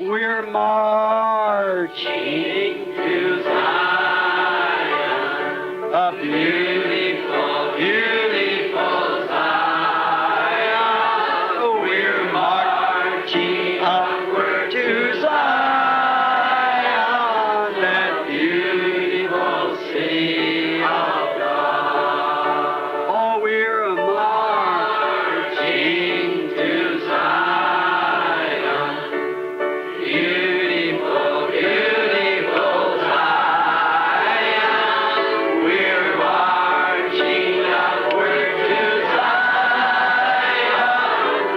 We're marching to Zion, a beautiful, beautiful Zion. We're marching upward to Zion, that beautiful city of God. Oh, we're marching to Zion, beautiful, beautiful Zion. We're marching upward to Zion,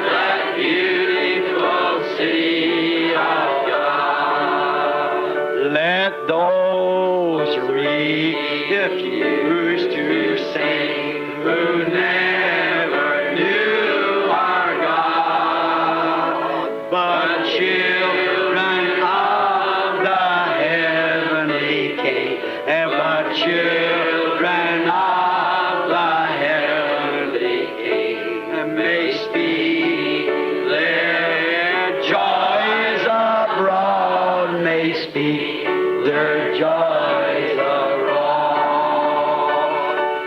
that beautiful city of God. Let those refuse to sing who never knew our God, but children of the heavenly King, and but children of the heavenly King, and may speak their joys abroad, may speak their joys abroad.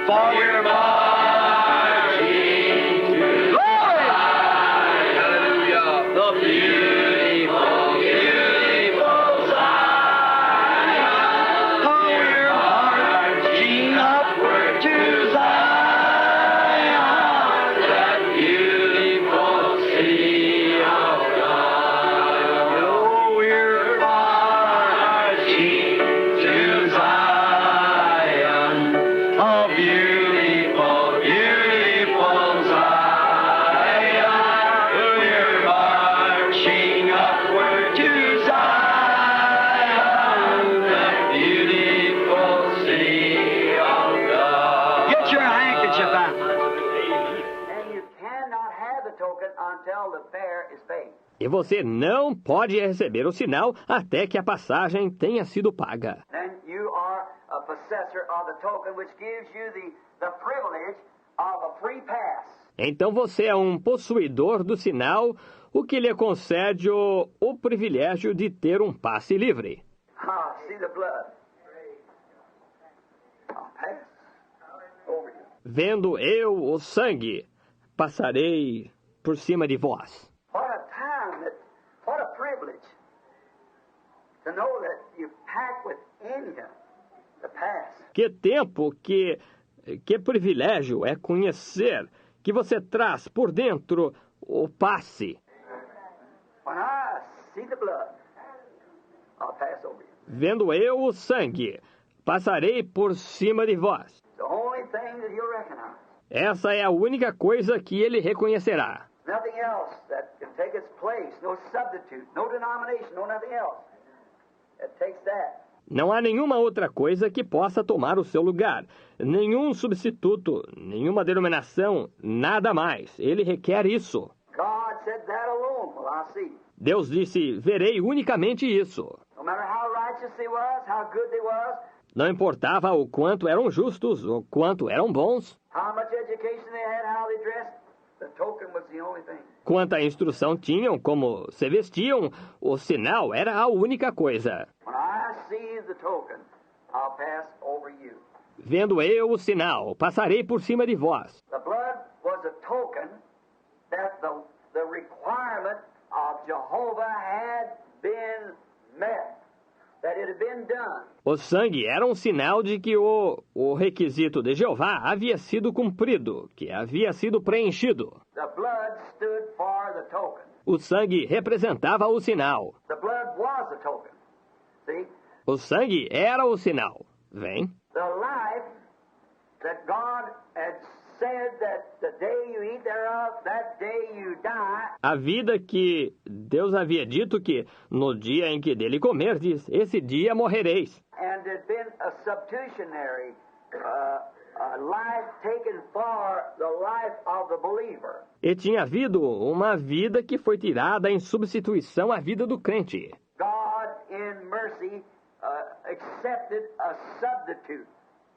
For we're marching to Zion, hallelujah, the beautiful, beautiful Zion. Oh, we're marching upward to Zion, that beautiful city of God. Oh, we're marching to Zion, a beautiful, beautiful Zion. We're marching upward to Zion, that beautiful city of God. Get your handkerchief out. And you cannot have the token until the fare is paid. E você não pode receber o sinal até que a passagem tenha sido paga. Then you are a possessor of the token, which gives you the privilege of a free pass. Então você é um possuidor do sinal, o que lhe concede o privilégio de ter um passe livre. Ah, see the blood. I'll pass over you. Vendo eu o sangue, passarei por cima de vós. What a time, what a privilege to know that you pack within you the pass. Que tempo, que privilégio é conhecer que você traz por dentro o passe. When I see the blood, I'll pass over you. Vendo eu o sangue, passarei por cima de vós. It's the only thing that he'll recognize. Essa é a única coisa que ele reconhecerá. Nothing else that can take its place, no substitute, no denomination, no nothing else that takes that. Não há nenhuma outra coisa que possa tomar o seu lugar. Nenhum substituto, nenhuma denominação, nada mais. Ele requer isso. God said that alone will I see. Deus disse, verei unicamente isso. No matter how righteous they was, how good they was, Não importava o quanto eram justos, o quanto eram bons, how much education they had, how they dressed, the token was the only thing. quanta instrução tinham, como se vestiam, o sinal era a única coisa. When I see the token, I'll pass over you. Vendo eu o sinal, passarei por cima de vós. The blood was a token that the requirement of Jehovah had been met, that it had been done. O sangue era um sinal de que o requisito de Jeová havia sido cumprido, que havia sido preenchido. The blood stood for the token. O sangue representava o sinal. The blood was the token. See? O sangue era o sinal. Vem. The life that God had said that the day you eat thereof, that day you die. A vida que Deus havia dito que, no dia em que dele comerdes, esse dia morrereis. And there'd been a substitutionary life taken for the life of the believer. E tinha havido uma vida que foi tirada em substituição à vida do crente. God, in mercy, accepted a substitute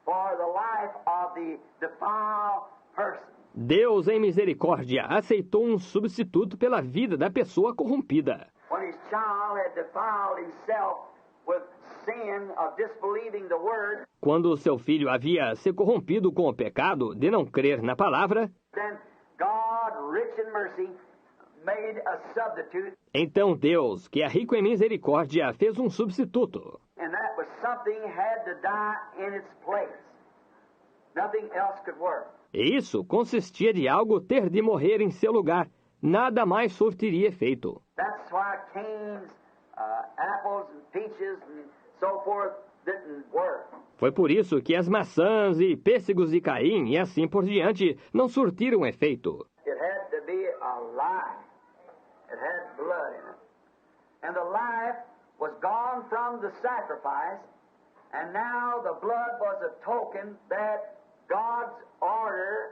for the life of the defiled person. Deus, em misericórdia, aceitou um substituto pela vida da pessoa corrompida. when his child had defiled himself with sin of disbelieving the word, Quando seu filho havia se corrompido com o pecado de não crer na palavra, then God, rich in mercy, made a substitute, então Deus, que é rico em misericórdia, fez um substituto. and that was something had to die in its place. Nothing else could work. E isso consistia de algo ter de morrer em seu lugar. Nada mais surtiria efeito. That's why Cain's apples and peaches and so forth didn't work. Foi por isso que as maçãs e pêssegos de Caim e assim por diante não surtiram efeito. It had to be a life. It had blood in it. And the life was gone from the sacrifice, and now the blood was a token that God's order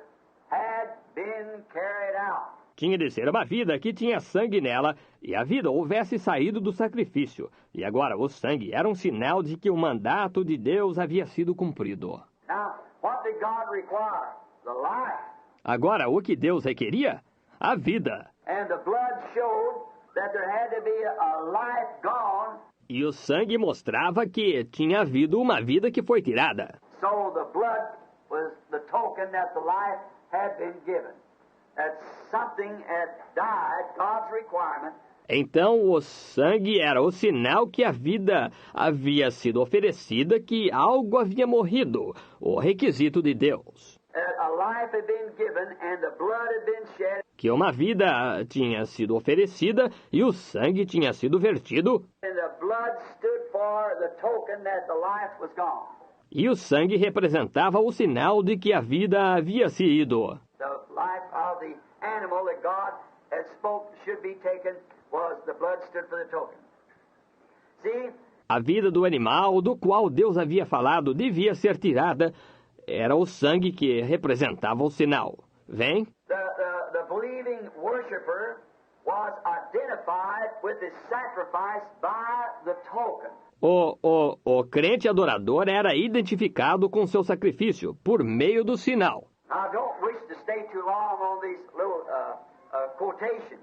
had been carried out. Tinha de ser uma vida que tinha sangue nela, e a vida houvesse saído do sacrifício. E agora o sangue era um sinal de que o mandato de Deus havia sido cumprido. Now, what did God require? The life. Agora, o que Deus requeria? A vida. And the blood showed that there had to be a life gone. E o sangue mostrava que tinha havido uma vida que foi tirada. So the blood was the token that the life had been given. That something had died, God's requirement. Então o sangue era o sinal que a vida havia sido oferecida, que algo havia morrido, o requisito de Deus. A life had been given and the blood had been shed. Que uma vida tinha sido oferecida e o sangue tinha sido vertido, And the blood stood for the token that the life was gone. e o sangue representava o sinal de que a vida havia se ido. The life of the animal that God had spoke should be taken was the blood stood for the token. See, A vida do animal do qual Deus havia falado devia ser tirada. Era o sangue que representava o sinal. Vem? the believing worshiper was identified with his sacrifice by the token. O crente adorador era identificado com seu sacrifício por meio do sinal. Now, I don't wish to stay too long on these little quotations,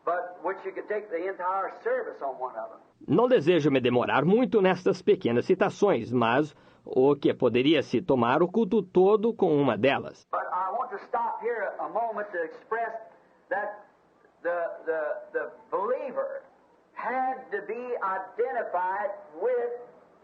but which you could take the entire service on one of them. Não desejo me demorar muito nestas pequenas citações, mas o que poderia se tomar o culto todo com uma delas. But I want to stop here a moment to express that the believer had to be identified with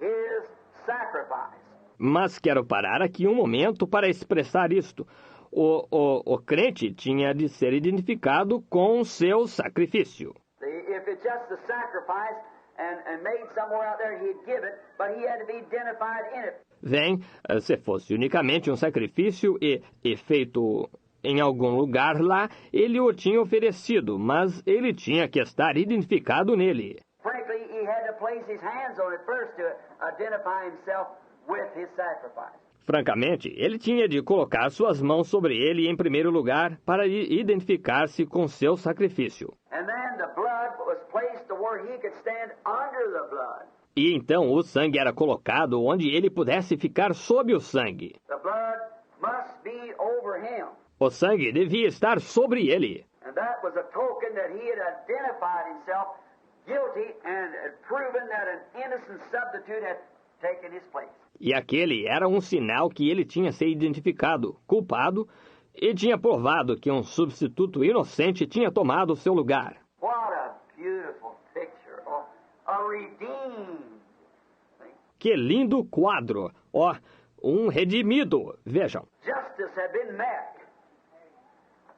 his sacrifice. Mas quero parar aqui um momento para expressar isto. O crente tinha de ser identificado com o seu sacrifício. If it's just the sacrifice and made somewhere out there, he'd give it, but he had to be identified in it. Vem, se fosse unicamente um sacrifício e feito em algum lugar lá, ele o tinha oferecido, mas ele tinha que estar identificado nele. Frankly, he had to place his hands on it first to identify himself with his sacrifice. Francamente, ele tinha de colocar suas mãos sobre ele em primeiro lugar para identificar-se com seu sacrifício. And then the blood was placed to where he could stand under the blood. E então o sangue era colocado onde ele pudesse ficar sob o sangue. The blood must be over him. O sangue devia estar sobre ele. And that was a token that he had identified himself guilty and had proven that an innocent substitute had taken his place. E aquele era um sinal que ele tinha se identificado, culpado, e tinha provado que um substituto inocente tinha tomado seu lugar. What a beautiful picture. Oh, a redeemed. Que lindo quadro! Ó, um redimido. Vejam. Justice had been met.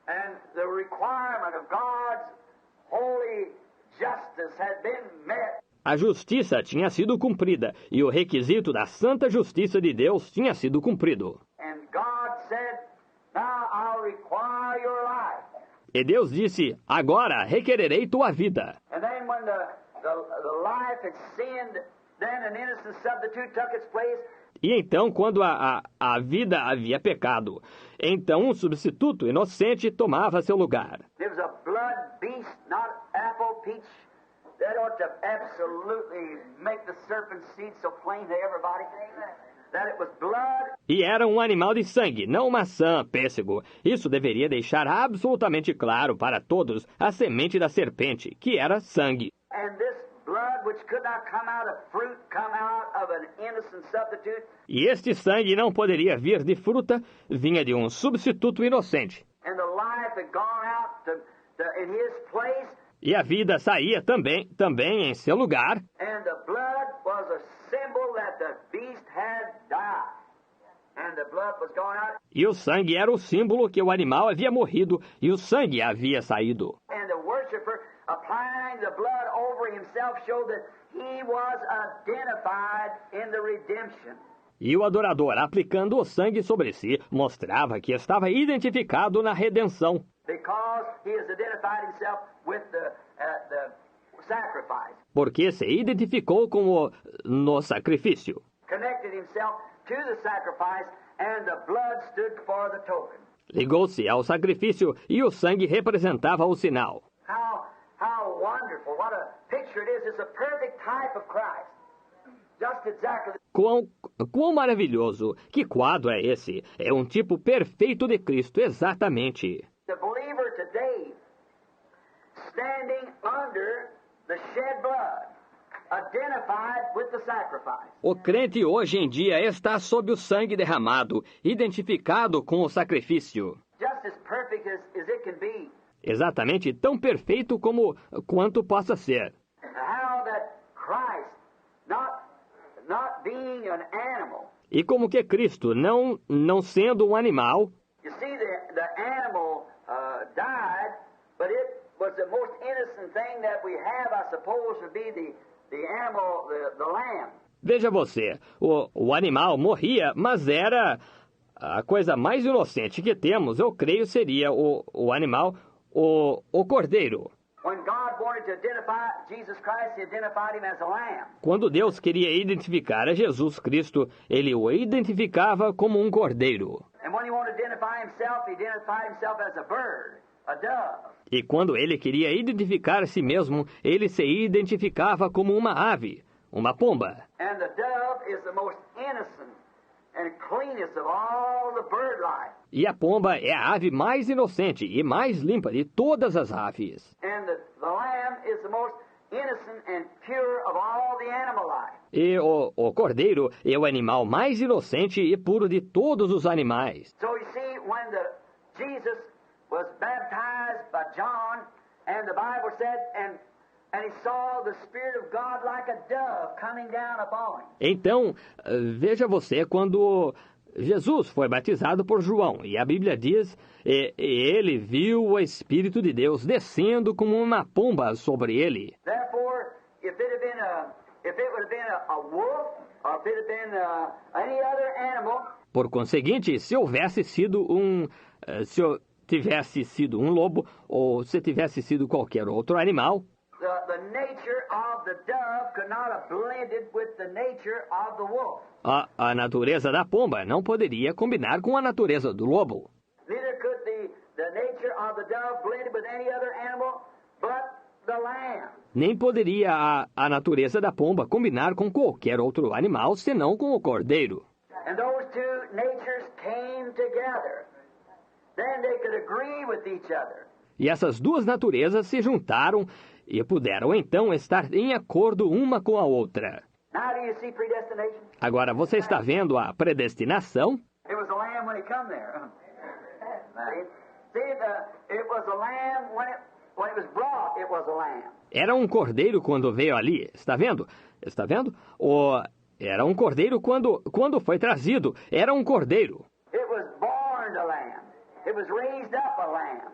And the requirement of God's holy justice had been met. A justiça tinha sido cumprida e o requisito da santa justiça de Deus tinha sido cumprido. And God said, now I'll require your life. E Deus disse, agora requererei tua vida. And then when the life had sinned, then an innocent substitute took its place. E então, quando a vida havia pecado, então um substituto inocente tomava seu lugar. It was a blood beast, not apple, peach. That ought to absolutely make the serpent's seed so plain to everybody. that it was blood. E era um animal de sangue, não maçã, pêssego. Isso deveria deixar absolutamente claro para todos a semente da serpente, que era sangue. And this blood, which could not come out of fruit, come out of an innocent substitute. E este sangue não poderia vir de fruta, vinha de um substituto inocente. And the life had gone out in his place. E a vida saía também em seu lugar. And the blood was a symbol that the beast had died. And the blood was gone out. E o sangue era o símbolo que o animal havia morrido e o sangue havia saído. And the worshiper applying the blood over himself showed that he was identified in the redemption. E o adorador, aplicando o sangue sobre si, mostrava que estava identificado na redenção. Because he has identified himself with the sacrifice. Porque se identificou no sacrifício. Connected himself to the sacrifice, and the blood stood for the token. Ligou-se ao sacrifício e o sangue representava o sinal. How wonderful. What a picture it is. It's a perfect type of Christ. Just exactly. Quão maravilhoso! Que quadro é esse? É um tipo perfeito de Cristo, exatamente. The believer today, standing under the shed blood, identified with the sacrifice. O crente hoje em dia está sob o sangue derramado, identificado com o sacrifício. Just as perfect as it can be. Exatamente tão perfeito quanto possa ser. How that Christ, not being an animal. E como que Cristo, não sendo um animal, You see, the animal died, but it was the most innocent thing that we have, I suppose, would be the animal, the lamb. veja você, o animal morria, mas era a coisa mais inocente que temos, eu creio, seria o animal, o cordeiro. When God wanted to identify Jesus Christ, he identified him as a lamb. Quando Deus queria identificar a Jesus Cristo, ele o identificava como um cordeiro. And when he wanted to identify himself, he identified himself as a bird, a dove. E quando ele queria identificar a si mesmo, ele se identificava como uma ave, uma pomba. And the dove is the most innocent and cleanest of all the bird life. E a pomba é a ave mais inocente e mais limpa de todas as aves. And the lamb is the most innocent and pure of all the animal life. E o cordeiro é o animal mais inocente e puro de todos os animais. So you see, when Jesus was baptized by John, and the Bible said, and he saw the Spirit of God like a dove coming down upon him. Então, veja você, quando Jesus foi batizado por João, e a Bíblia diz, e ele viu o Espírito de Deus descendo como uma pomba sobre ele. Therefore, if it would have been a wolf, or if it had been any other animal, Por conseguinte, se tivesse sido um lobo, ou se tivesse sido qualquer outro animal, the nature of the dove could not have blended with the nature of the wolf. a natureza da pomba não poderia combinar com a natureza do lobo. Neither could the nature of the dove blend with any other animal but the lamb. Nem poderia a natureza da pomba combinar com qualquer outro animal, senão com o cordeiro. And those two natures came together. Then they could agree with each other. E essas duas naturezas se juntaram e puderam então estar em acordo uma com a outra. Now do you see predestination? Agora, você está vendo a predestinação? It was a lamb when he come there. See, it was a lamb when it was brought, it was a lamb. Era um cordeiro quando veio ali. Está vendo? Está vendo? Era um cordeiro quando foi trazido. Era um cordeiro. It was born a lamb. It was raised up a lamb.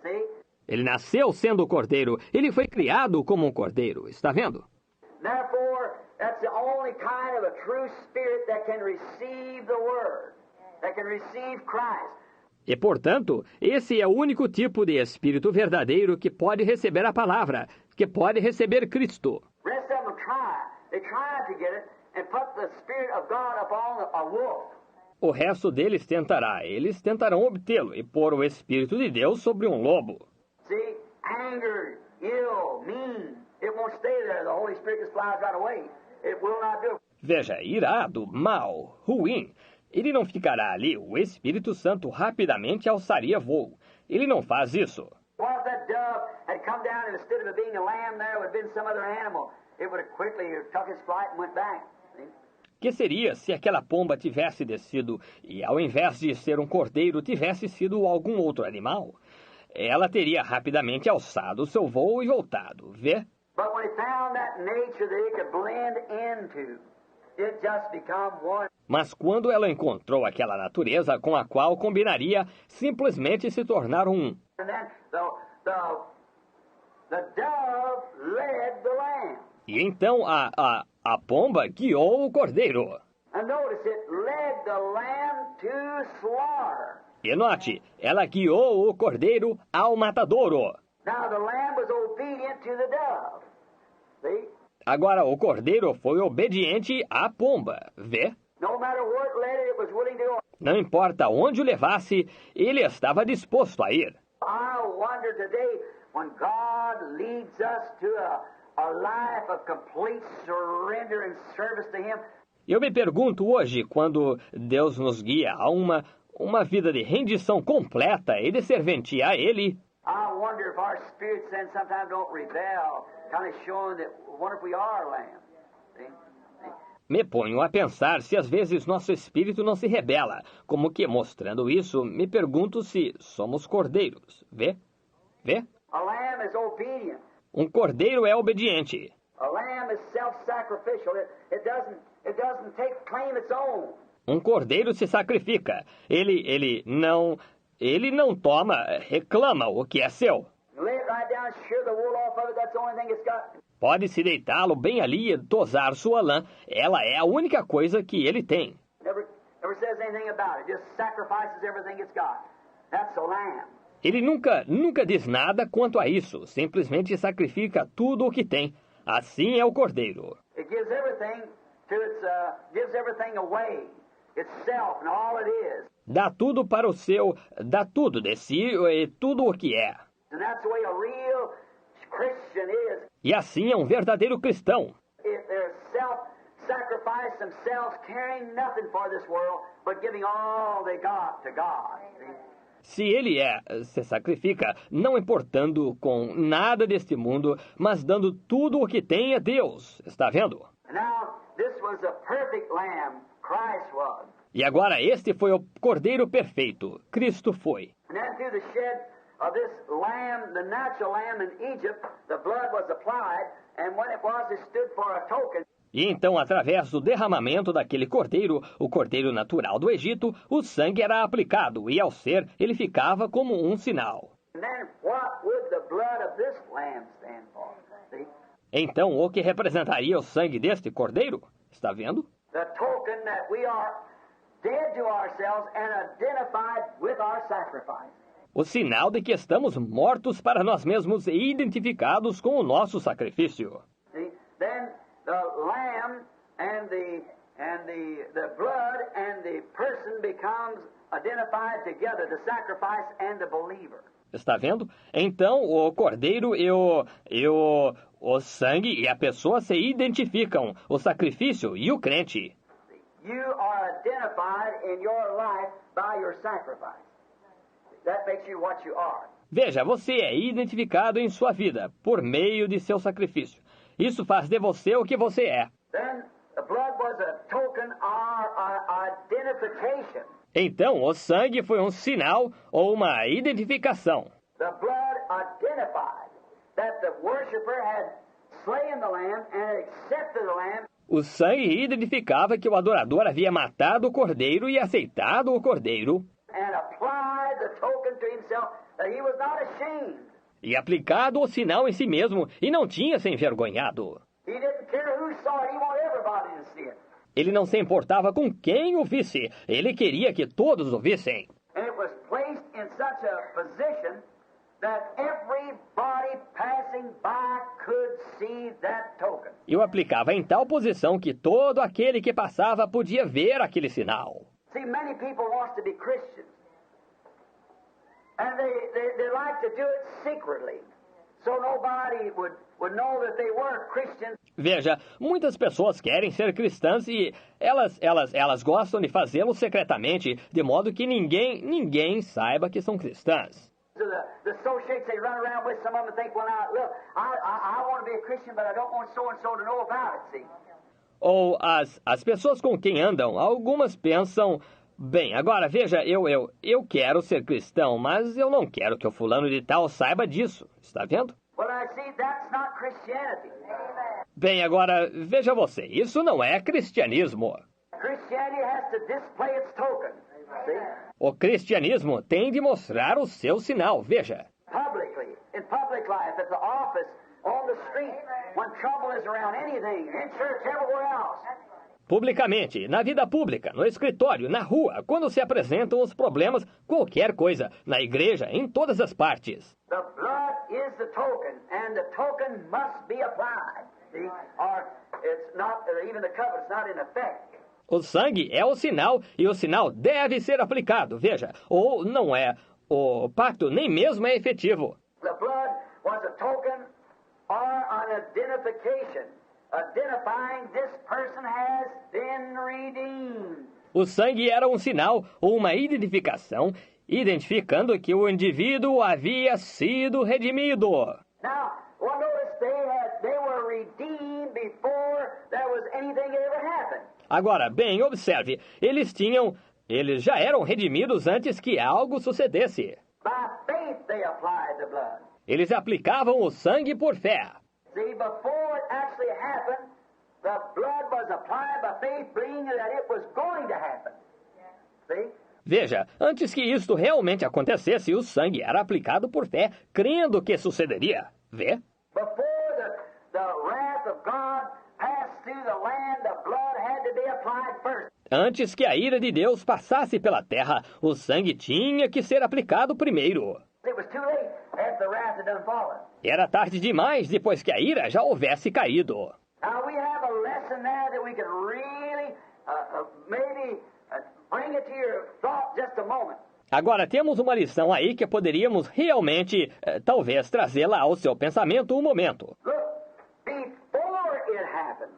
See? Ele nasceu sendo cordeiro. Ele foi criado como um cordeiro. Está vendo? Therefore, that's the only kind of a true spirit that can receive the word, that can receive Christ. E, portanto, esse é o único tipo de espírito verdadeiro que pode receber a palavra, que pode receber Cristo. The rest of them try. They try to get it and put the Spirit of God upon a wolf. O resto deles tentará. Eles tentarão obtê-lo e pôr o Espírito de Deus sobre um lobo. See, anger, ill, mean, it won't stay there. The Holy Spirit just flies right away. It will not do it. Veja, irado, mal, ruim. Ele não ficará ali. O Espírito Santo rapidamente alçaria voo. Ele não faz isso. What if that dove had come down and instead of it being a lamb there would have been some other animal? It would have quickly took its flight and went back. See? Que seria se aquela pomba tivesse descido e, ao invés de ser um cordeiro, tivesse sido algum outro animal? Ela teria rapidamente alçado o seu voo e voltado. Vê? But when it found that nature that it could blend into, it just become one. Mas quando ela encontrou aquela natureza com a qual combinaria, simplesmente se tornar um. And then the dove led the lamb. E então a pomba guiou o cordeiro. And notice it led the lamb to slaughter. E note, ela guiou o cordeiro ao matadouro. Now the lamb was obedient to the dove. See? Agora o cordeiro foi obediente à pomba. Vê? No matter where it led it, it was willing to go. Não importa onde o levasse, ele estava disposto a ir. I wonder today when God leads us to a life of complete surrender and service to Him. Eu me pergunto hoje, quando Deus nos guia a uma vida de rendição completa e de serventia a Ele, I wonder if our spirits then sometimes don't rebel, kind of showing that, wonder if we are lamb. See? me ponho a pensar se às vezes nosso espírito não se rebela, como que, mostrando isso, me pergunto se somos cordeiros. Vê? Vê? A lamb is obedient. Um cordeiro é obediente. A lamb is self-sacrificial. It doesn't take claim its own. Um cordeiro se sacrifica. Ele não toma, reclama o que é seu. Lay it right down, shear the wool off of it. That's the only thing it's got. Pode-se deitá-lo bem ali e tosar sua lã. Ela é a única coisa que ele tem. Never says anything about it. Just sacrifices everything it's got. That's a lamb. Ele nunca diz nada quanto a isso. Simplesmente sacrifica tudo o que tem. Assim é o cordeiro. It gives everything to gives everything away. Itself and all it is. Dá tudo para o seu, dá tudo de si e tudo o que é. And that's the way a real Christian is. E assim é um verdadeiro cristão. If they're self-sacrifice themselves, caring nothing for this world, but giving all they got to God. See? Se ele se sacrifica, não importando com nada deste mundo, mas dando tudo o que tem a Deus. Está vendo? And now, this was a perfect lamb, Christ was. E agora este foi o cordeiro perfeito. Cristo foi. And then through the shed of this lamb, the natural lamb in Egypt, the blood was applied, and when it was, it stood for a token. E então, através do derramamento daquele cordeiro, o cordeiro natural do Egito, o sangue era aplicado, e ao ser, ele ficava como um sinal. And then what would the blood of this lamb stand for? See? Então, o que representaria o sangue deste cordeiro? Está vendo? The token that we are dead to ourselves and identified with our sacrifice. O sinal de que estamos mortos para nós mesmos e identificados com o nosso sacrifício. See? Then the lamb and the blood and the person becomes identified together, the sacrifice and the believer. Está vendo? Então, o cordeiro e o sangue e a pessoa se identificam, o sacrifício e o crente. You are identified in your life by your sacrifice. That makes you what you are. Veja, você é identificado em sua vida por meio de seu sacrifício. Isso faz de você o que você é. Then the blood was a token of identification. Então, o sangue foi um sinal ou uma identificação. The blood identified that the worshiper had slain the lamb and accepted the lamb. O sangue identificava que o adorador havia matado o cordeiro e aceitado o cordeiro. And applied the token to himself that he was not ashamed. E aplicado o sinal em si mesmo e não tinha se envergonhado. He didn't care who saw it. He wanted everybody to see it. Ele não se importava com quem o visse. Ele queria que todos o vissem. And it was placed in such a position that everybody passing by could see that token. E o aplicava em tal posição que todo aquele que passava podia ver aquele sinal. See, many people want to be Christians. And they like to do it secretly. So nobody would would know that they were Christians. Veja, muitas pessoas querem ser cristãs e elas gostam de fazê-lo secretamente, de modo que ninguém saiba que são cristãs. So the associates, they run around with some of them and think, well, now, look, I want to be a Christian, but I don't want so-and-so to know about it, see? Ou as pessoas com quem andam, algumas pensam, bem, agora veja, eu quero ser cristão, mas eu não quero que o fulano de tal saiba disso, está vendo? Well, I see, that's not Christianity. Bem, agora, veja você, isso não é cristianismo. Christianity has to display its token, see? O cristianismo tem de mostrar o seu sinal, veja. Publicly, in public life, at the office, on the street, when trouble is around, anything, in church, everywhere else. Publicamente, na vida pública, no escritório, na rua, quando se apresentam os problemas, qualquer coisa, na igreja, em todas as partes. The blood is the token, and the token must be applied, see? Or it's not, or even the covenant's not in effect. O sangue é o sinal e o sinal deve ser aplicado, veja, ou não é. O pacto nem mesmo é efetivo. The blood was a token or an identification, identifying this person has been redeemed. O sangue era um sinal ou uma identificação, identificando que o indivíduo havia sido redimido. Now, well, notice they were redeemed before there was anything that ever happened. Agora, bem, observe, eles já eram redimidos antes que algo sucedesse. By faith they applied the blood. Eles aplicavam o sangue por fé. See, before it actually happened, the blood was applied by faith, believing that it was going to happen. See? Veja, antes que isto realmente acontecesse, o sangue era aplicado por fé, crendo que sucederia. Vê? Before the wrath of God passed through the land, the blood had to be applied first. Antes que a ira de Deus passasse pela terra, o sangue tinha que ser aplicado primeiro. It was too late after the wrath had done fallen. Era tarde demais depois que a ira já houvesse caído. Now we have a lesson there that we can really maybe bring it to your thought just a moment. Agora temos uma lição aí que poderíamos realmente, talvez, trazê-la ao seu pensamento um momento. Look, before it happens,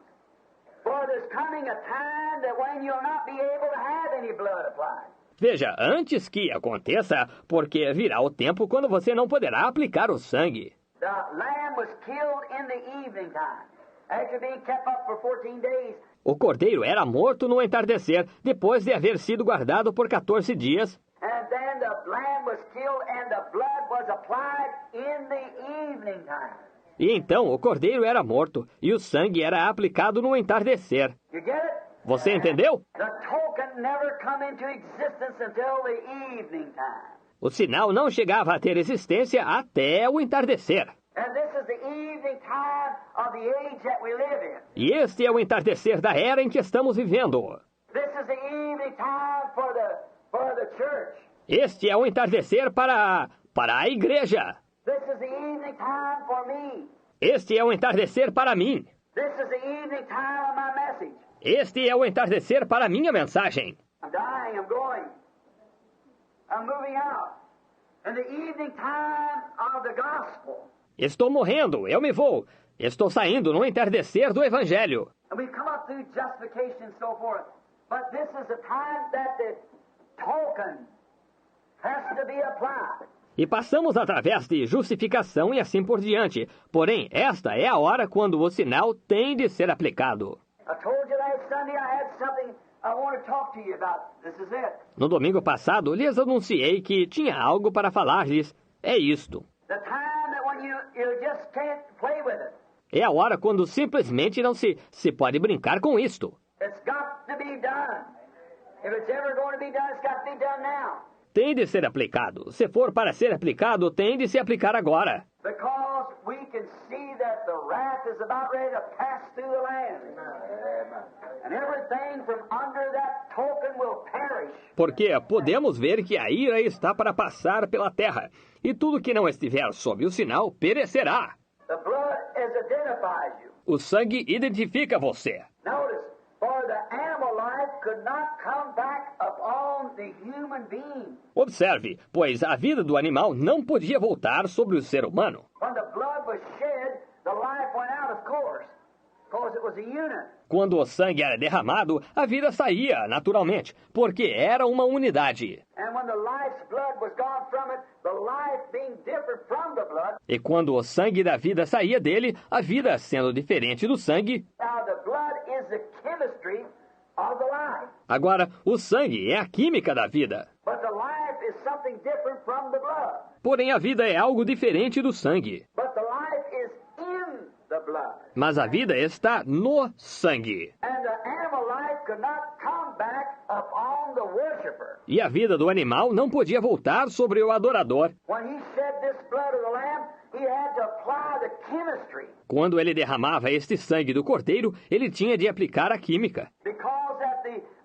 for there's coming a time that when you'll not be able to have any blood applied. Veja, antes que aconteça, porque virá o tempo quando você não poderá aplicar o sangue. The lamb was killed in the evening time, after being kept up for 14 days. O cordeiro era morto no entardecer, depois de haver sido guardado por 14 dias. And then the lamb was killed and the blood was applied in the evening time. E então o cordeiro era morto e o sangue era aplicado no entardecer. You get it? Você entendeu? The token never come into existence until the evening time. O sinal não chegava a ter existência até o entardecer. And this is the evening time of the age that we live in. E este é o entardecer da era em que estamos vivendo. This is the evening time for the church. Este é o entardecer para a igreja. This is the evening time for me. Este é o entardecer para mim. This is the evening time of my message. Este é o entardecer para a minha mensagem. I'm dying, I'm going. I'm moving out. In the evening time of the gospel. Estou morrendo, eu me vou. Estou saindo no entardecer do evangelho. And we come up through justification and so forth. But this is the time that the token has to be applied. E passamos através de justificação e assim por diante. Porém, esta é a hora quando o sinal tem de ser aplicado. I told you last Sunday I had something I want to talk to you about. This is it. No domingo passado, lhes anunciei que tinha algo para falar-lhes. É isto. The time that when you just can't play with it. É a hora quando simplesmente não se pode brincar com isto. It's got to be done. If it's ever going to be done, it's got to be done now. Tem de ser aplicado. Se for para ser aplicado, tem de se aplicar agora. Because we can see that the wrath is about ready to pass through the land. And everything from under that token will perish. Porque podemos ver que a ira está para passar pela terra, e tudo que não estiver sob o sinal perecerá. The blood identifies you. O sangue identifica você. Notice, for the animal life could not come back upon the human being. Observe, pois a vida do animal não podia voltar sobre o ser humano. When the blood was shed, the life of course, because it was a unit. Quando o sangue era derramado, a vida saía, naturalmente, porque era uma unidade. And when the life's blood was gone from it, the life being different from the blood, E quando o sangue da vida saía dele, a vida sendo diferente do sangue, now the blood is the chemistry of the life. agora o sangue é a química da vida. But the life is something different from the blood. Porém, a vida é algo diferente do sangue. But the life is in the blood. Mas a vida está no sangue. And the animal life could not come back upon the worshiper. E a vida do animal não podia voltar sobre o adorador. When he shed this blood of the lamb, he had to apply the chemistry. Quando ele derramava este sangue do cordeiro, ele tinha de aplicar a química. Because that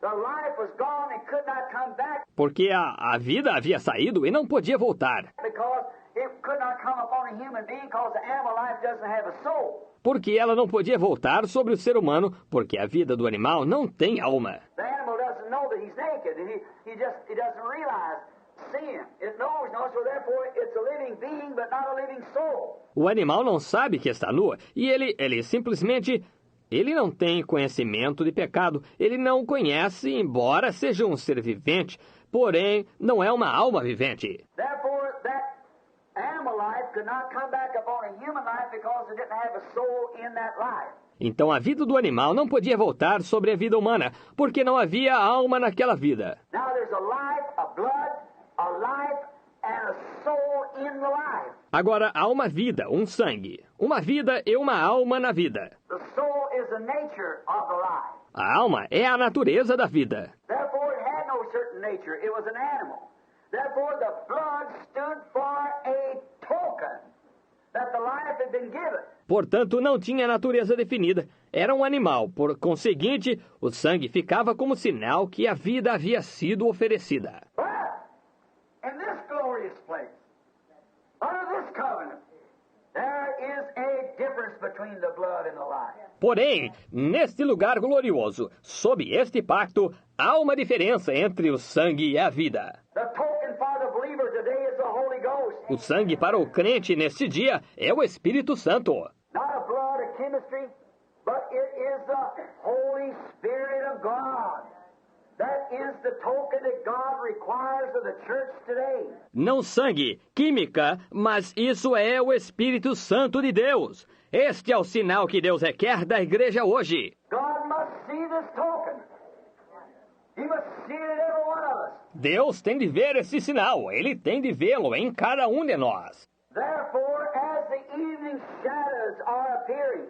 the life was gone and could not come back. Porque a vida havia saído e não podia voltar. Because it could not come upon a human being because the animal life doesn't have a soul. Porque ela não podia voltar sobre o ser humano, porque a vida do animal não tem alma. The animal doesn't know that he's naked. He doesn't realize sin. It knows, so therefore it's a living being but not a living soul. O animal não sabe que está nu e ele simplesmente... Ele não tem conhecimento de pecado. Ele não conhece, embora seja um ser vivente, porém não é uma alma vivente. Therefore that animal life could not come back upon a human life because it didn't have a soul in that life. Então a vida do animal não podia voltar sobre a vida humana, porque não havia alma naquela vida. Now there's a life, a blood, a life, and a soul in the life. Agora há uma vida, um sangue, uma vida e uma alma na vida. The soul is the nature of the life. A alma é a natureza da vida. Therefore it had no certain nature. It was an animal. Therefore the blood stood for a token that the life had been given. Portanto, não tinha natureza definida. Era um animal. Por conseguinte, o sangue ficava como sinal que a vida havia sido oferecida. But in this glorious place, under this covenant, there is a difference between the blood and the life. Porém, neste lugar glorioso, sob este pacto, há uma diferença entre o sangue e a vida. The token for the believer today is the Holy Ghost. O sangue para o crente neste dia é o Espírito Santo. Not a blood of chemistry, but it is the Holy Spirit of God. That is the token that God requires of the church today. Não sangue, química, mas isso é o Espírito Santo de Deus. Este é o sinal que Deus requer da igreja hoje. God must see this token. He must see it in every one of us. Deus tem de ver esse sinal. Ele tem de vê-lo em cada um de nós. Therefore, as the evening shadows are appearing,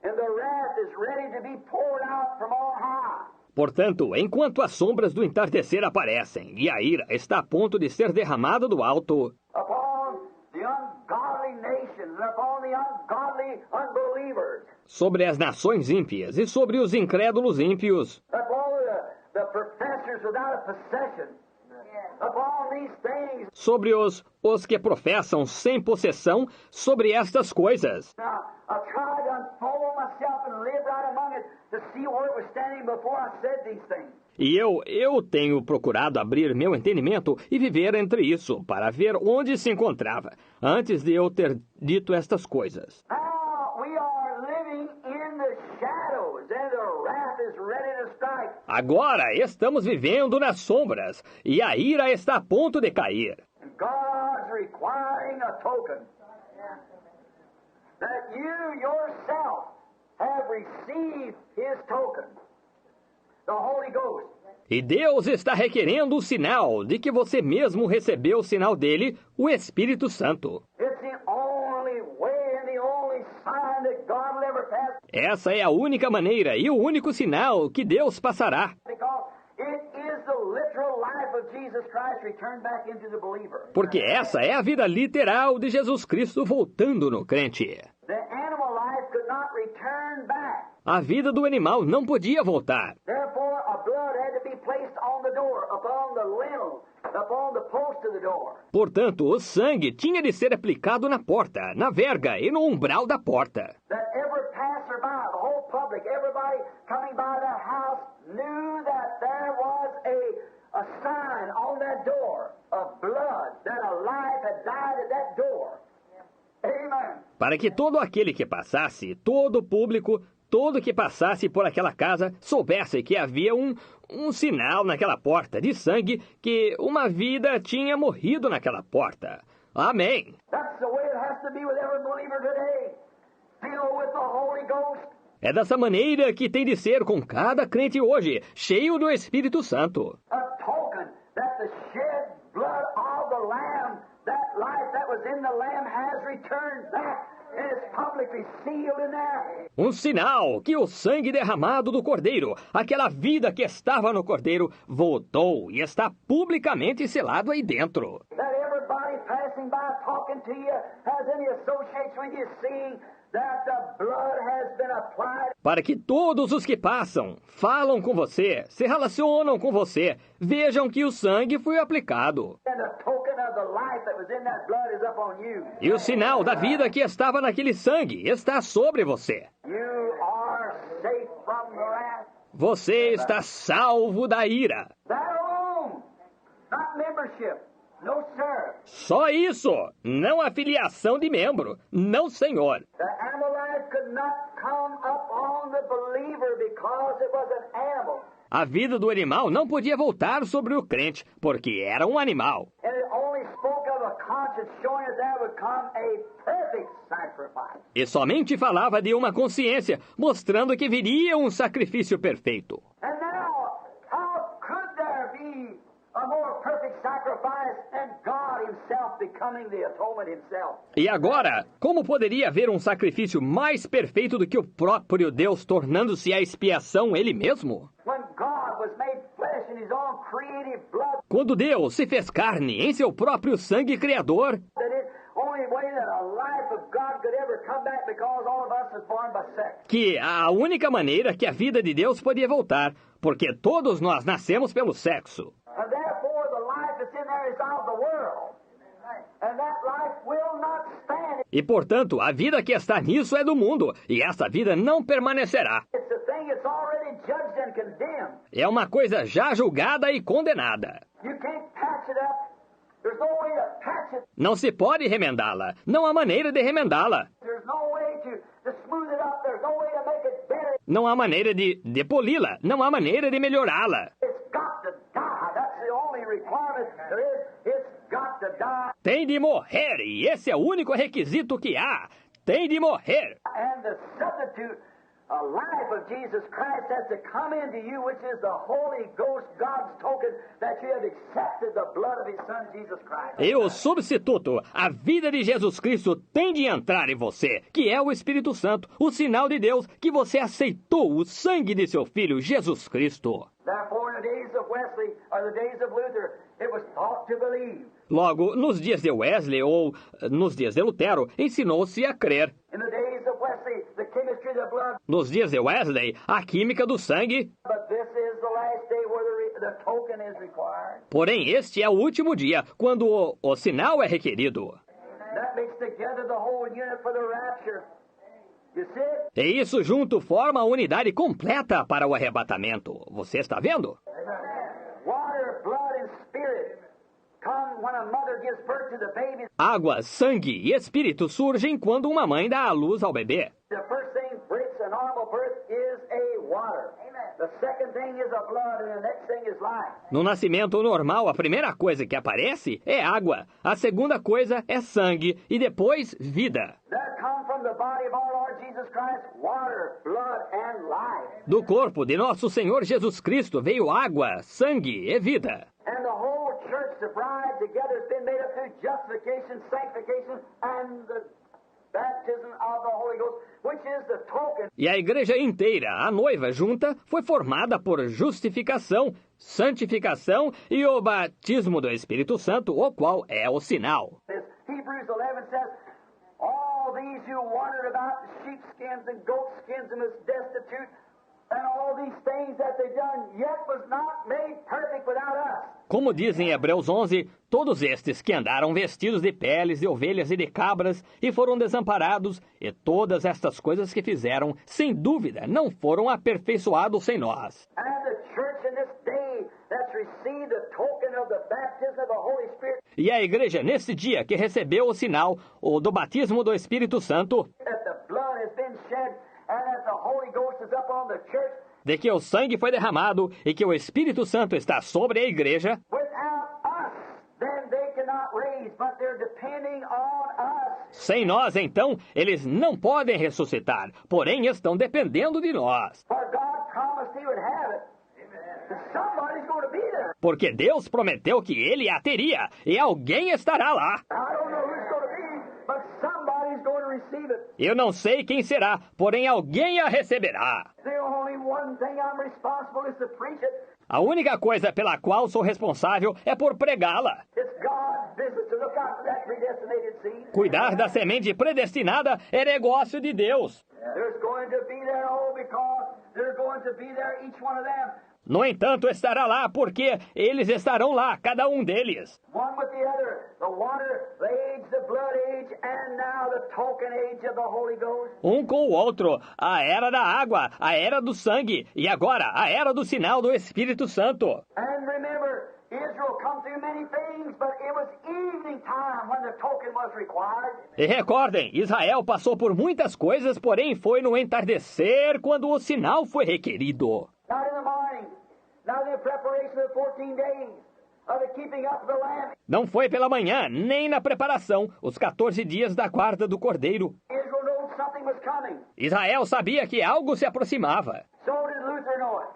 and the wrath is ready to be poured out from on high. Portanto, enquanto as sombras do entardecer aparecem e a ira está a ponto de ser derramada do alto, Upon the ungodly nations and upon the ungodly unbelievers, sobre as nações ímpias e sobre os incrédulos ímpios, upon the professors without a possession, upon these things. sobre os que professam sem possessão, sobre estas coisas. Now, I tried to unfold myself and live right among it to see where it was standing before I said these things. E eu tenho procurado abrir meu entendimento e viver entre isso, para ver onde se encontrava, antes de eu ter dito estas coisas. Now we are living in the shadows, and the wrath is ready to strike. Agora estamos vivendo nas sombras, e a ira está a ponto de cair. And God's requiring a token that you yourself have received His token, the Holy Ghost. E Deus está requerendo o sinal de que você mesmo recebeu o sinal dele, o Espírito Santo. It's the only way and the only sign that God will ever pass, Essa é a única maneira e o único sinal que Deus passará, because it is the literal life of Jesus Christ returned back into the believer. porque essa é a vida literal de Jesus Cristo voltando no crente. The animal life could not return back. A vida do animal não podia voltar. Therefore, a blood had to be placed on the door, upon the lintel, upon the post of the door. Portanto, o sangue tinha de ser aplicado na porta, na verga e no umbral da porta, That every passerby, the whole public, everybody coming by that house knew that there was a sign on that door of blood, that a life had died at that door. Amen. Para que todo aquele que passasse, todo o público, todo que passasse por aquela casa, soubesse que havia um sinal naquela porta de sangue, que uma vida tinha morrido naquela porta. Amém. That's the way it has to be with every believer today. Filled with the Holy Ghost. É dessa maneira que tem de ser com cada crente hoje, cheio do Espírito Santo. A token that the shed blood of the Lamb, that life that was in the Lamb has returned back and is publicly sealed in there. Um sinal que o sangue derramado do Cordeiro, aquela vida que estava no Cordeiro, voltou e está publicamente selado aí dentro. That everybody passing by talking to you has any association with you seeing that the blood has been applied. Para que todos os que passam, falam com você, se relacionam com você, vejam que o sangue foi aplicado. And the token of the life that was in that blood is upon you. E o sinal da vida que estava naquele sangue está sobre você. You are safe from the wrath. Você está salvo da ira. That alone, not membership. No, sir. Só isso, não a filiação de membro, não, senhor. The Amalek could not come upon the believer because it was an animal. A vida do animal não podia voltar sobre o crente, porque era um animal. And it only spoke of a conscience showing that there would come a perfect sacrifice. E somente falava de uma consciência, mostrando que viria um sacrifício perfeito. And now, how could there be a more perfect sacrifice than God himself becoming the atonement himself? E agora, como poderia haver um sacrifício mais perfeito do que o próprio Deus tornando-se a expiação ele mesmo? When God was made flesh in his own creative blood, Quando Deus se fez carne em seu próprio sangue criador, that it only way that a life of God could ever come back because all of us is born by sex. que a única maneira que a vida de Deus podia voltar, porque todos nós nascemos pelo sexo. And therefore the life that's in there is of the world. And that life will not stand. E, portanto, a vida que está nisso é do mundo, e essa vida não permanecerá. It's a thing that's already judged and condemned. É uma coisa já julgada e condenada. You can't patch it up. There's no way to patch it. Não se pode remendá-la. Não há maneira de remendá-la. There's no way to smooth it up. There's no way to make it better. Não há maneira de poli-la. Não há maneira de melhorá-la. It's got to die. That's the only requirement there is. It's got to die. Tem de morrer, e esse é o único requisito que há. Tem de morrer. And the substitute, a life of Jesus Christ has to come into you, which is the Holy Ghost, God's token that you have accepted the blood of his Son, Jesus Christ. E o substituto, a vida de Jesus Cristo, tem de entrar em você, que é o Espírito Santo, o sinal de Deus que você aceitou o sangue de seu Filho, Jesus Cristo. Therefore, in the days of Wesley, or the days of Luther, it was taught to believe. Logo, nos dias de Wesley ou nos dias de Lutero, ensinou-se a crer. In the days of Wesley, the chemistry of the blood. Nos dias de Wesley, a química do sangue. But this is the last day where the token is required. Porém, este é o último dia, quando o sinal é requerido. That makes together the whole unit for the rapture. You see it? E isso junto forma a unidade completa para o arrebatamento. Você está vendo? Water, blood, and spirit come when a mother gives birth to the baby. Água, sangue e espírito surgem quando uma mãe dá à luz ao bebê. The first thing breaks a normal birth is a water. The second thing is a blood, and the next thing is life. No nascimento normal, a primeira coisa que aparece é água, a segunda coisa é sangue e depois vida. That come from the body of our Lord Jesus Christ, water, blood, and life. Do corpo de nosso Senhor Jesus Cristo veio água, sangue e vida. And the whole church, the bride together, has been made up through justification, sanctification, and the baptism of the Holy Ghost, which is the token. E a igreja inteira, a noiva junta, foi formada por justificação, santificação e o batismo do Espírito Santo, o qual é o sinal. As Hebrews 11 says, all these who wandered about sheepskins and goatskins and was destitute, and all these things that they done, yet was not made perfect without us. Como diz em Hebreus 11, todos estes que andaram vestidos de peles de ovelhas e de cabras e foram desamparados, e todas estas coisas que fizeram, sem dúvida, não foram aperfeiçoados sem nós. And the church in this day that's received the token of the baptism of the Holy Spirit, E a igreja, nesse dia que recebeu o sinal do batismo do Espírito Santo, that the blood has been shed and that the Holy Ghost is up on the church, de que o sangue foi derramado e que o Espírito Santo está sobre a igreja, without us, then they cannot raise, but they're depending on us. sem nós, então, eles não podem ressuscitar, porém estão dependendo de nós. For God promised He would have it. Somebody's going to be there. Porque Deus prometeu que ele a teria, e alguém estará lá. I don't know who it's going to be, but somebody's going to receive it. Eu não sei quem será, porém alguém a receberá. The only one thing I'm responsible is to preach it. A única coisa pela qual sou responsável é por pregá-la. It's God's business to look out for that predestinated seed. Cuidar da semente predestinada é negócio de Deus. There's going to be there, oh, because they're going to be there, each one of them. No entanto, estará lá porque eles estarão lá, cada um deles. One with the other, the water, the age, the blood age, and now the token age of the Holy Ghost. Um com o outro, a era da água, a era do sangue, e agora a era do sinal do Espírito Santo. And remember, Israel come through many things, but it was evening time when the token was required. E recordem, Israel passou por muitas coisas, porém foi no entardecer quando o sinal foi requerido. Not in the morning, not in the preparation of the 14 days, of the keeping up of the lamb. Não foi pela manhã, nem na preparação, os 14 dias da guarda do cordeiro. Israel knew something was coming. Israel sabia que algo se aproximava. So did Luther know it.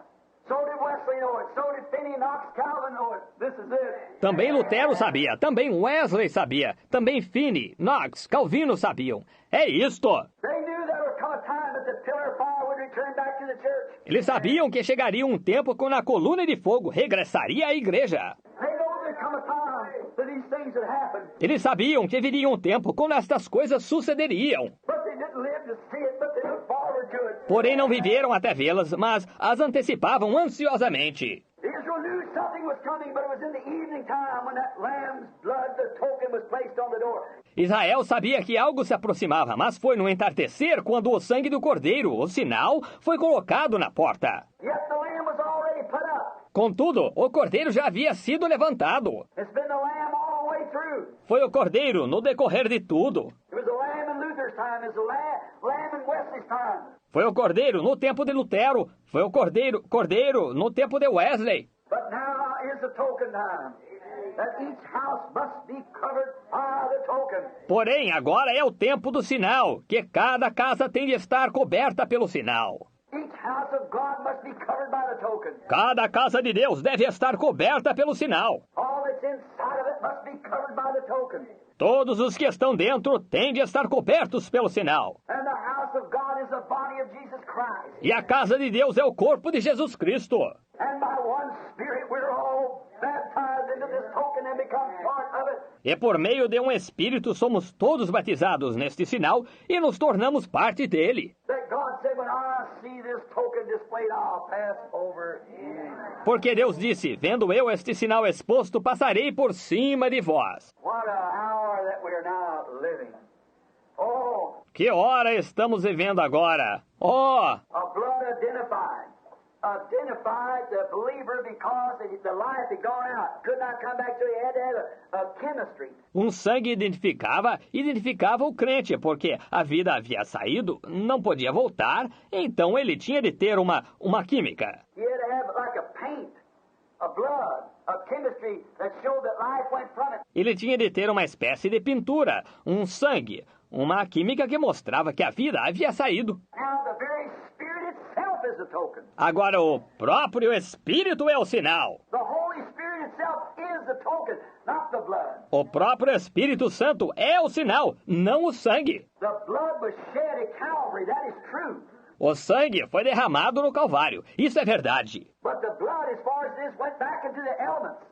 So did Wesley know it. So did Finney, Knox, Calvin know it. This is it. Também Lutero sabia, também Wesley sabia, também Finney, Knox, Calvino sabiam. É isto! They knew there would come a time that the pillar of fire would return back to the church. Eles sabiam que chegaria um tempo quando a coluna de fogo regressaria à igreja. They know there'd come a time that these things would happen. Eles sabiam que viria um tempo quando estas coisas sucederiam. But they didn't live to see it, but they looked forward to it. Porém não viveram até vê-las, mas as antecipavam ansiosamente. Israel knew something was coming, but it was in the evening time when that lamb's blood, the token, was placed on the door. Israel sabia que algo se aproximava, mas foi no entardecer quando o sangue do cordeiro, o sinal, foi colocado na porta. Yet the lamb was already put up. Contudo, o cordeiro já havia sido levantado. It's been the lamb all the way through. Foi o cordeiro no decorrer de tudo. It was the lamb in Luther's time. It's the lamb in Wesley's time. Foi o cordeiro no tempo de Lutero. Foi o cordeiro no tempo de Wesley. But now is the token time. That each house must be covered by the token. Porém, agora é o tempo do sinal, que cada casa tem de estar coberta pelo sinal. Each house of God must be covered by the token. Cada casa de Deus deve estar coberta pelo sinal. All that's inside of it must be covered by the token. Todos os que estão dentro têm de estar cobertos pelo sinal. And the house of God is the body of Jesus Christ. E a casa de Deus é o corpo de Jesus Cristo. And by one Spirit we're all baptized into this token and become part of it. E por meio de um Espírito somos todos batizados neste sinal e nos tornamos parte dele. That God said, when I see this token displayed, I'll pass over you. Porque Deus disse, vendo eu este sinal exposto, passarei por cima de vós. What a hour that we're now living. Oh, Que hora estamos vivendo agora? Oh, a blood identified. Identified the believer because the life had gone out. Could not come back, so he had to have a chemistry. um sangue identificava o crente, porque a vida havia saído, não podia voltar, então ele tinha de ter uma química. He had to have like a paint, a blood, a chemistry that showed that life went from it. Ele tinha de ter uma espécie de pintura, um sangue, uma química que mostrava que a vida havia saído. Now the very Spirit itself is the token. Agora o próprio Espírito é o sinal. The Holy Spirit itself is the token, not the blood. O próprio Espírito Santo é o sinal, não o sangue. The blood was shed at Calvary, that is true. O sangue foi derramado no Calvário, isso é verdade. But the blood, as far as this, went back into the elements.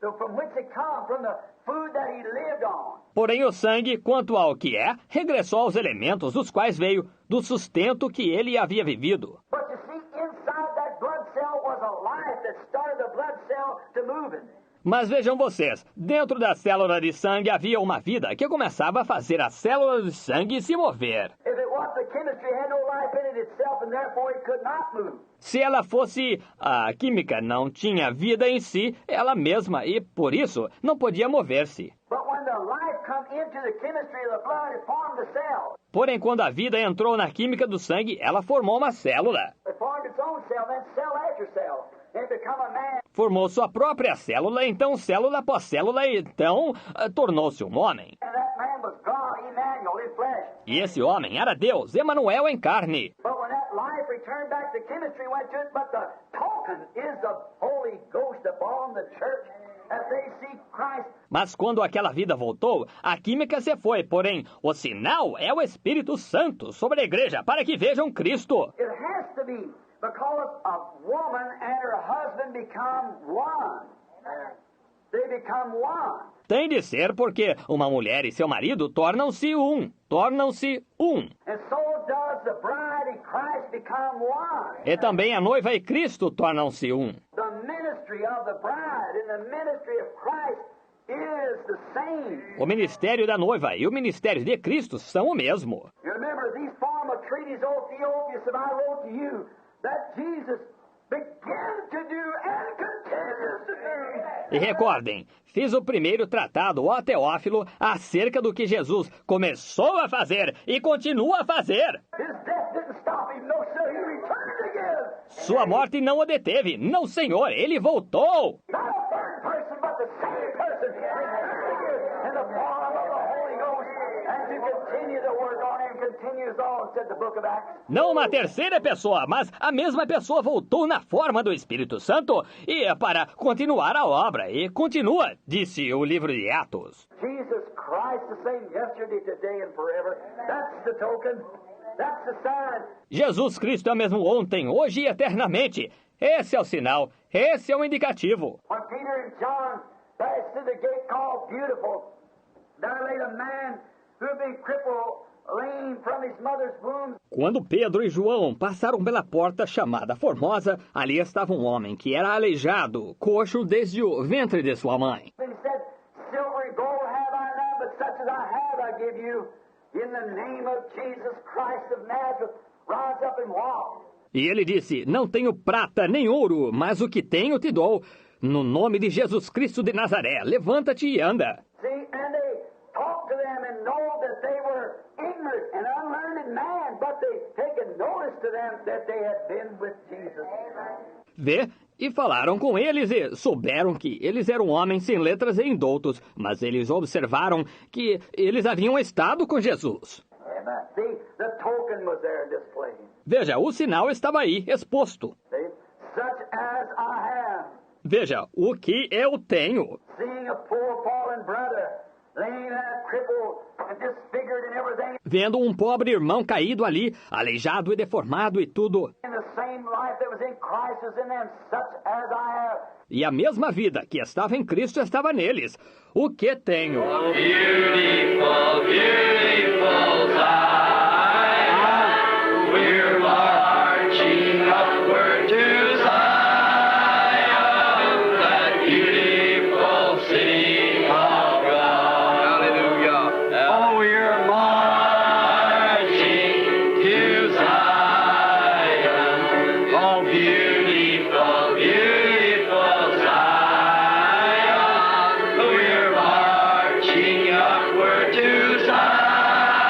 So from whence it come, from the food that he lived on. Porém o sangue, quanto ao que é, regressou aos elementos dos quais veio, do sustento que ele havia vivido. But you see, inside that blood cell was a life that started the blood cell to moving. Mas vejam vocês, dentro da célula de sangue havia uma vida que começava a fazer a célula de sangue se mover. If it wasn't But the chemistry had no life in it itself, and therefore it could not move. Se ela fosse a química, não tinha vida em si, ela mesma, e por isso não podia mover-se. But when the life come into the chemistry of the blood, it formed a cell. Porém, quando a vida entrou na química do sangue, ela formou uma célula. It formed its own cell, then cell after cell. And it become a man. Formou sua própria célula, então célula após célula, então tornou-se um homem. And that man was God, Emmanuel, in flesh. E esse homem era Deus, Emanuel em carne. But when that life returned back, the chemistry went to it, but the token is the Holy Ghost upon the church as they see Christ. Mas quando aquela vida voltou, a química se foi, porém, o sinal é o Espírito Santo sobre a igreja, para que vejam Cristo. It has to be, because a woman and her husband become one. They become one. Tem de ser porque uma mulher e seu marido tornam-se um. Tornam-se um. And so does the bride and Christ become one. E também a noiva e Cristo tornam-se um. The ministry of the bride and the ministry of Christ is the same. O ministério da noiva e o ministério de Cristo são o mesmo. You remember these form of treaties, O Theophilus, that I wrote to you, that Jesus began to do and continues to do. E recordem, fiz o primeiro tratado, ó Teófilo, acerca do que Jesus começou a fazer e continua a fazer. His death didn't stop him, no sir, he returned again. Sua morte não o deteve. Não, Senhor, ele voltou. Not a third person, but the same person returned again in the form of the Holy Ghost, and to continue the work on him continues on, said the book of Acts. Não uma terceira pessoa, mas a mesma pessoa voltou na forma do Espírito Santo e para continuar a obra. E continua, disse o livro de Atos. Jesus Christ the same yesterday, today, and forever. That's the token. That's the sign. Jesus Cristo é o mesmo ontem, hoje e eternamente. Esse é o sinal, esse é o indicativo. When Peter and John passed through the gate called Beautiful, there lay a man who had been crippled, lame from his mother's womb. Quando Pedro e João passaram pela porta chamada Formosa, ali estava um homem que era aleijado, coxo desde o ventre de sua mãe. And he said, Silver and gold have I none, but such as I have I give you. In the name of Jesus Christ of Nazareth, rise up and walk. E ele disse, não tenho prata nem ouro, mas o que tenho te dou. No nome de Jesus Cristo de Nazaré, levanta-te e anda. See, and they talked to them and know that they were ignorant and unlearned man, but they taken notice to them that they had been with Jesus. Vê? E falaram com eles e souberam que eles eram homens sem letras e indoutos, mas eles observaram que eles haviam estado com Jesus. Amen. See, the token was there displayed. Veja, o sinal estava aí, exposto. See, such as I am, Veja, o que eu tenho. seeing a poor fallen brother, laying there crippled and disfigured and everything, Vendo um pobre irmão caído ali, aleijado e deformado e tudo. in the same life that was in Christ was in them, such as I have. E a mesma vida que estava em Cristo estava neles. O que tenho? Beautiful, beautiful Zion, we're marching upward to Zion, that beautiful city of God. Hallelujah. Oh, we're marching to Zion. Oh, beautiful, beautiful Zion, we're marching upward to Zion,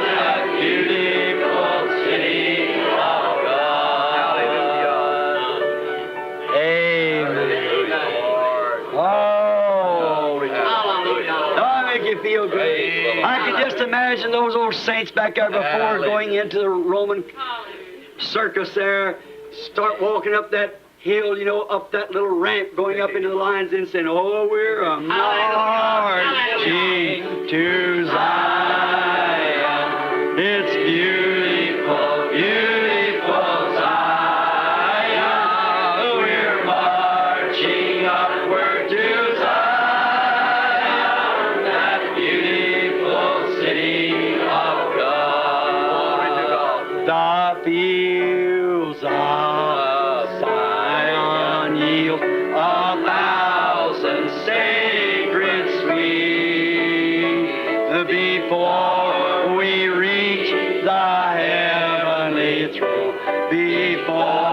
that beautiful city of God. Hallelujah. Amen. Oh, hallelujah. Don't I make you feel good? I can just imagine those old saints back there before going into the Roman circus there, start walking up that hill, you know, up that little ramp, going up into the lines and saying, oh, we're a marching to Zion. It's beautiful, beautiful Zion. We're marching upward to Zion, that beautiful city of God. The fields of Zion yield a thousand sacred sweets before we reach true before